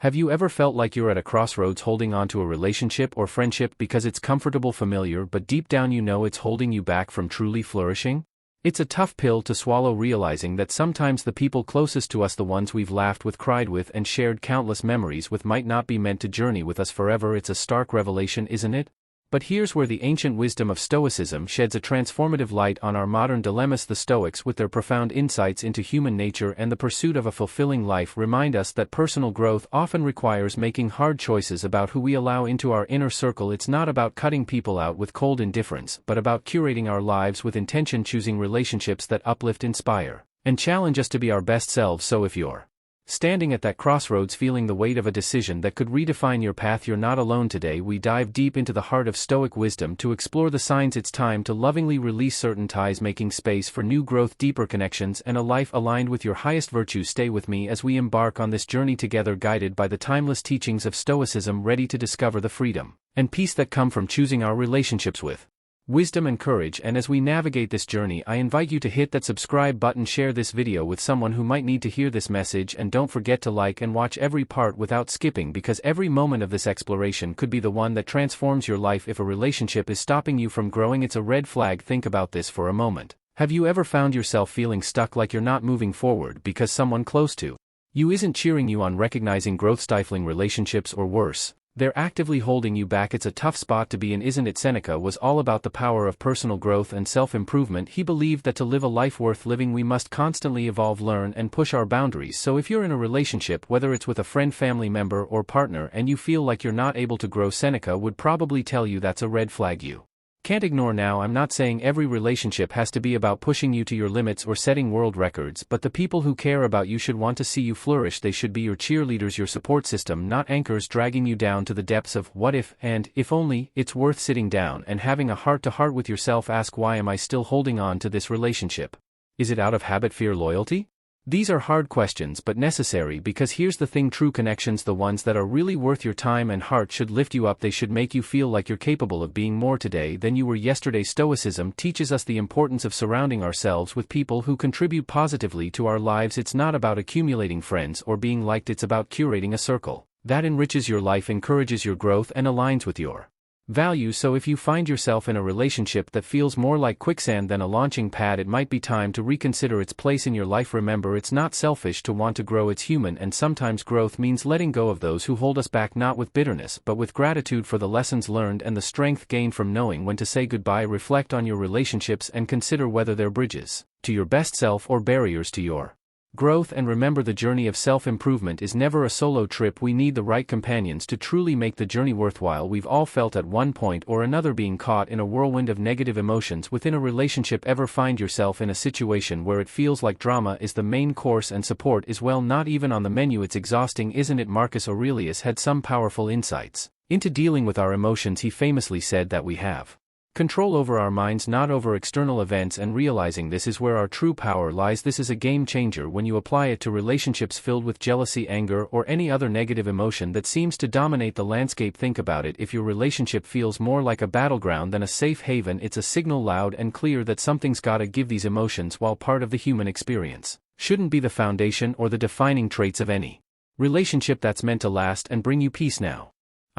Have you ever felt like you're at a crossroads holding on to a relationship or friendship because it's comfortable, familiar, but deep down you know it's holding you back from truly flourishing? It's a tough pill to swallow, realizing that sometimes the people closest to us, the ones we've laughed with, cried with, and shared countless memories with, might not be meant to journey with us forever. It's a stark revelation, isn't it? But here's where the ancient wisdom of Stoicism sheds a transformative light on our modern dilemmas. The Stoics, with their profound insights into human nature and the pursuit of a fulfilling life, remind us that personal growth often requires making hard choices about who we allow into our inner circle. It's not about cutting people out with cold indifference, but about curating our lives with intention, choosing relationships that uplift, inspire, and challenge us to be our best selves. So if you're standing at that crossroads, feeling the weight of a decision that could redefine your path, you're not alone. Today we dive deep into the heart of Stoic wisdom to explore the signs it's time to lovingly release certain ties, making space for new growth, deeper connections, and a life aligned with your highest virtues. Stay with me as we embark on this journey together, guided by the timeless teachings of Stoicism, ready to discover the freedom and peace that come from choosing our relationships with wisdom and courage. And as we navigate this journey, I invite you to hit that subscribe button, share this video with someone who might need to hear this message, and don't forget to like and watch every part without skipping, because every moment of this exploration could be the one that transforms your life. If a relationship is stopping you from growing, it's a red flag. Think about this for a moment. Have you ever found yourself feeling stuck, like you're not moving forward because someone close to you isn't cheering you on? Recognizing growth-stifling relationships, or worse, they're actively holding you back. It's a tough spot to be in, isn't it? Seneca was all about the power of personal growth and self-improvement. He believed that to live a life worth living, we must constantly evolve, learn, and push our boundaries. So if you're in a relationship, whether it's with a friend, family member, or partner, and you feel like you're not able to grow, Seneca would probably tell you that's a red flag you can't ignore. Now, I'm not saying every relationship has to be about pushing you to your limits or setting world records, but the people who care about you should want to see you flourish. They should be your cheerleaders, your support system, not anchors dragging you down to the depths of what if and if only. It's worth sitting down and having a heart-to-heart with yourself. Ask, why am I still holding on to this relationship? Is it out of habit, fear, loyalty? These are hard questions, but necessary, because here's the thing: true connections, the ones that are really worth your time and heart, should lift you up. They should make you feel like you're capable of being more today than you were yesterday. Stoicism teaches us the importance of surrounding ourselves with people who contribute positively to our lives. It's not about accumulating friends or being liked, it's about curating a circle that enriches your life, encourages your growth, and aligns with your values. So if you find yourself in a relationship that feels more like quicksand than a launching pad, it might be time to reconsider its place in your life. Remember, it's not selfish to want to grow, it's human, and sometimes growth means letting go of those who hold us back, not with bitterness, but with gratitude for the lessons learned and the strength gained from knowing when to say goodbye. Reflect on your relationships and consider whether they're bridges to your best self or barriers to your growth. And remember, the journey of self-improvement is never a solo trip. We need the right companions to truly make the journey worthwhile. We've all felt at one point or another being caught in a whirlwind of negative emotions within a relationship. Ever find yourself in a situation where it feels like drama is the main course and support is, well, not even on the menu? It's exhausting, isn't it? Marcus Aurelius had some powerful insights into dealing with our emotions. He famously said that we have control over our minds, not over external events, and realizing this is where our true power lies. This is a game changer when you apply it to relationships filled with jealousy, anger, or any other negative emotion that seems to dominate the landscape. Think about it: if your relationship feels more like a battleground than a safe haven, it's a signal loud and clear that something's gotta give. These emotions, while part of the human experience, shouldn't be the foundation or the defining traits of any relationship that's meant to last and bring you peace. Now,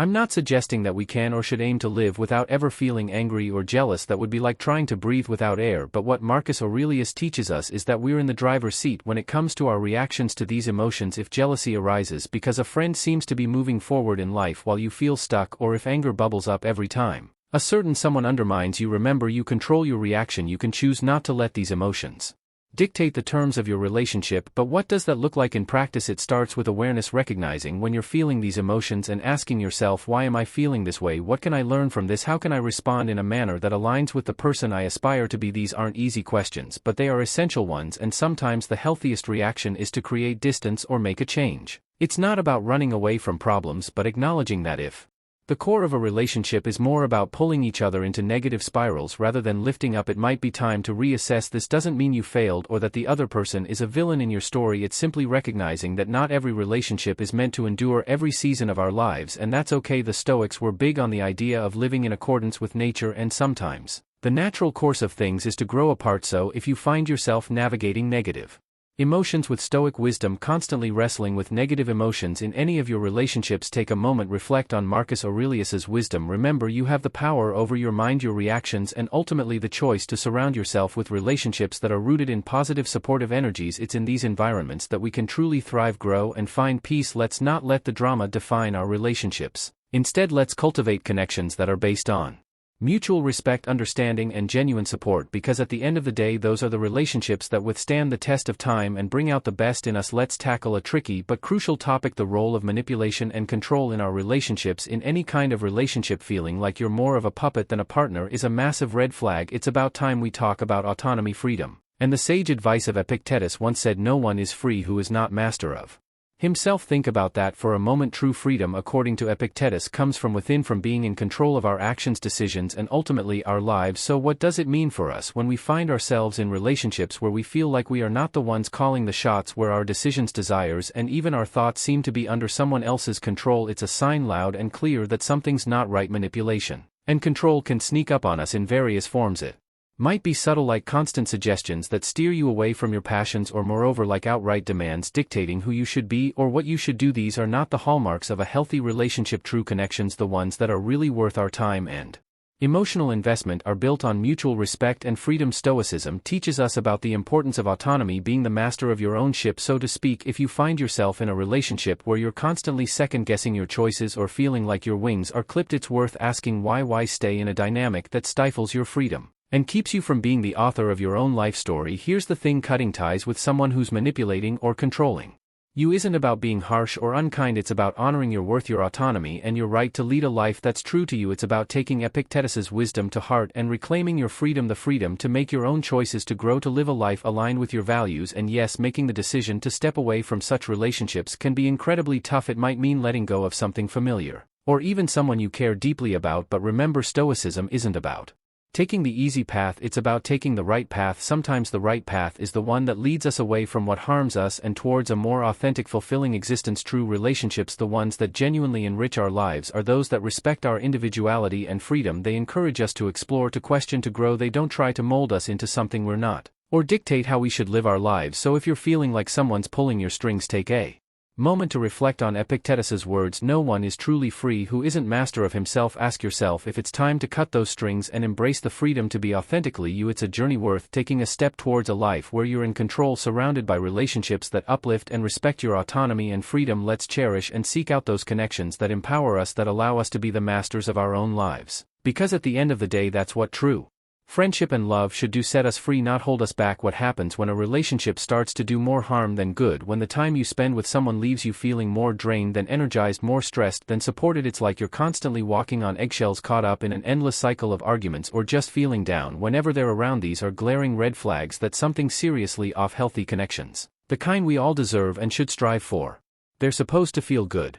I'm not suggesting that we can or should aim to live without ever feeling angry or jealous. That would be like trying to breathe without air. But what Marcus Aurelius teaches us is that we're in the driver's seat when it comes to our reactions to these emotions. If jealousy arises because a friend seems to be moving forward in life while you feel stuck, or if anger bubbles up every time a certain someone undermines you, remember, you control your reaction. You can choose not to let these emotions dictate the terms of your relationship. But what does that look like in practice? It starts with awareness, recognizing when you're feeling these emotions and asking yourself, why am I feeling this way? What can I learn from this? How can I respond in a manner that aligns with the person I aspire to be? These aren't easy questions, but they are essential ones, and sometimes the healthiest reaction is to create distance or make a change. It's not about running away from problems, but acknowledging that if the core of a relationship is more about pulling each other into negative spirals rather than lifting up, it might be time to reassess. This doesn't mean you failed or that the other person is a villain in your story. It's simply recognizing that not every relationship is meant to endure every season of our lives, and that's okay. The Stoics were big on the idea of living in accordance with nature, and sometimes the natural course of things is to grow apart. So if you find yourself navigating negative Emotions with Stoic wisdom. Constantly wrestling with negative emotions in any of your relationships. Take a moment, reflect on Marcus Aurelius's wisdom. Remember, you have the power over your mind, your reactions, and ultimately the choice to surround yourself with relationships that are rooted in positive, supportive energies. It's in these environments that we can truly thrive, grow, and find peace. Let's not let the drama define our relationships. Instead, let's cultivate connections that are based on mutual respect, understanding, and genuine support, because at the end of the day, those are the relationships that withstand the test of time and bring out the best in us. Let's tackle a tricky but crucial topic: the role of manipulation and control in our relationships. In any kind of relationship, feeling like you're more of a puppet than a partner is a massive red flag. It's about time we talk about autonomy, freedom, and the sage advice of Epictetus once said, "No one is free who is not master of himself." Think about that for a moment. True freedom, according to Epictetus, comes from within, from being in control of our actions, decisions, and ultimately our lives. So what does it mean for us when we find ourselves in relationships where we feel like we are not the ones calling the shots, where our decisions, desires, and even our thoughts seem to be under someone else's control? It's a sign loud and clear that something's not right. Manipulation and control can sneak up on us in various forms. It might be subtle, like constant suggestions that steer you away from your passions, or moreover, like outright demands dictating who you should be or what you should do. These are not the hallmarks of a healthy relationship. True connections, the ones that are really worth our time and emotional investment, are built on mutual respect and freedom. Stoicism teaches us about the importance of autonomy, being the master of your own ship, so to speak. If you find yourself in a relationship where you're constantly second-guessing your choices or feeling like your wings are clipped, it's worth asking why. Why stay in a dynamic that stifles your freedom and keeps you from being the author of your own life story? Here's the thing: cutting ties with someone who's manipulating or controlling you isn't about being harsh or unkind. It's about honoring your worth, your autonomy, and your right to lead a life that's true to you. It's about taking Epictetus's wisdom to heart and reclaiming your freedom, the freedom to make your own choices, to grow, to live a life aligned with your values. And yes, making the decision to step away from such relationships can be incredibly tough. It might mean letting go of something familiar, or even someone you care deeply about. But remember, Stoicism isn't about taking the easy path, it's about taking the right path. Sometimes the right path is the one that leads us away from what harms us and towards a more authentic, fulfilling existence. True relationships, the ones that genuinely enrich our lives, are those that respect our individuality and freedom. They encourage us to explore, to question, to grow. They don't try to mold us into something we're not, or dictate how we should live our lives. So if you're feeling like someone's pulling your strings, take a moment to reflect on Epictetus's words: no one is truly free who isn't master of himself. Ask yourself if it's time to cut those strings and embrace the freedom to be authentically you. It's a journey worth taking, a step towards a life where you're in control, surrounded by relationships that uplift and respect your autonomy and freedom. Let's cherish and seek out those connections that empower us, that allow us to be the masters of our own lives, because at the end of the day, that's what true friendship and love should do: set us free, not hold us back. What happens when a relationship starts to do more harm than good? When the time you spend with someone leaves you feeling more drained than energized, more stressed than supported. It's like you're constantly walking on eggshells, caught up in an endless cycle of arguments, or just feeling down whenever they're around. These are glaring red flags that something's seriously off. Healthy connections, the kind we all deserve and should strive for, they're supposed to feel good,